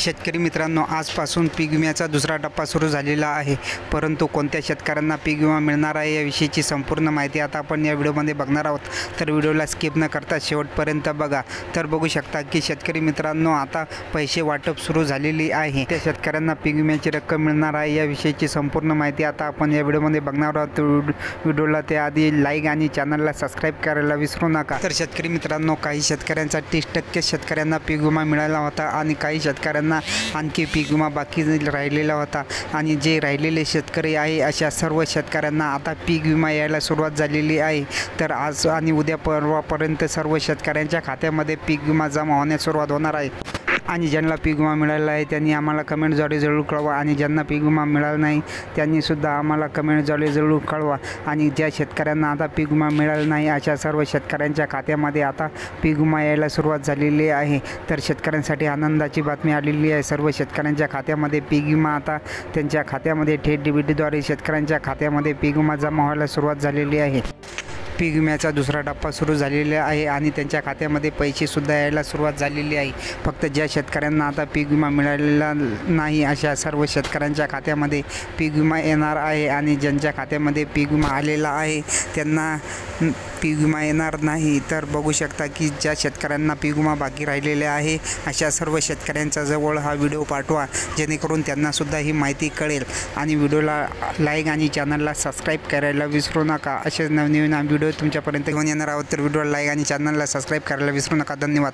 शेतकरी मित्रांनो, आजपासून पीक विम्याचा दुसरा टप्पा सुरू झालेला आहे. परंतु कोणत्या शेतकऱ्यांना पीक विमा मिळणार आहे याविषयीची संपूर्ण माहिती आता आपण या व्हिडिओमध्ये बघणार आहोत. तर व्हिडिओला स्किप न करता शेवटपर्यंत बघा. तर बघू शकता की शेतकरी मित्रांनो, आता पैसे वाटप सुरू झालेली आहे. त्या शेतकऱ्यांना पीक विम्याची रक्कम मिळणार आहे याविषयीची संपूर्ण माहिती आता आपण या व्हिडिओमध्ये बघणार आहोत. व्हिडिओला त्याआधी लाईक आणि चॅनलला सबस्क्राईब करायला विसरू नका. तर शेतकरी मित्रांनो, काही शेतकऱ्यांचा 30% शेतकऱ्यांना पीक विमा मिळाला होता आणि काही शेतकऱ्यांना आणखी पीक विमा बाकी राहिलेला होता. आणि जे राहिलेले शेतकरी आहे अशा सर्व शेतकऱ्यांना आता पीक विमा यायला सुरुवात झालेली आहे. तर आज आणि उद्या परवापर्यंत सर्व शेतकऱ्यांच्या खात्यामध्ये पीक विमा जमा होण्यास सुरुवात होणार आहे. आणि ज्यांना पीक विमा मिळाला आहे त्यांनी आम्हाला कमेंटद्वारे जरूर कळवा. आणि ज्यांना पीक विमा मिळाला नाही त्यांनीसुद्धा आम्हाला कमेंटद्वारे जरूर कळवा. आणि ज्या शेतकऱ्यांना आता पीक विमा मिळाला नाही अशा सर्व शेतकऱ्यांच्या खात्यामध्ये आता पीक विमा यायला सुरुवात झालेली आहे. तर शेतकऱ्यांसाठी आनंदाची बातमी आलेली आहे. सर्व शेतकऱ्यांच्या खात्यामध्ये पीक विमा आता त्यांच्या खात्यामध्ये थेट DBTद्वारे शेतकऱ्यांच्या खात्यामध्ये पीक विमा जमा व्हायला सुरुवात झालेली आहे. पीक विम्याचा दुसरा टप्पा सुरू झालेला आहे आणि त्यांच्या खात्यामध्ये पैसेसुद्धा यायला सुरुवात झालेली आहे. फक्त ज्या शेतकऱ्यांना आता पीक विमा मिळालेला नाही अशा सर्व शेतकऱ्यांच्या खात्यामध्ये पीक विमा येणार आहे. आणि ज्यांच्या खात्यामध्ये पीक विमा आलेला आहे त्यांना पीक विमा येणार नाही. तर बघू शकता की ज्या शेतकऱ्यांना पीक विमा बाकी राहिलेले आहे अशा सर्व शेतकऱ्यांच्या जवळ हा व्हिडिओ पाठवा, जेणेकरून त्यांनासुद्धा ही माहिती कळेल. आणि व्हिडिओला लाईक आणि चॅनलला सबस्क्राईब करायला विसरू नका. असेच नवनवीन व्हिडिओ तुमच्यापर्यंत घेऊन येणार आहोत. तर व्हिडिओला लाईक आणि चॅनलला सबस्क्राईब करायला विसरू नका. धन्यवाद.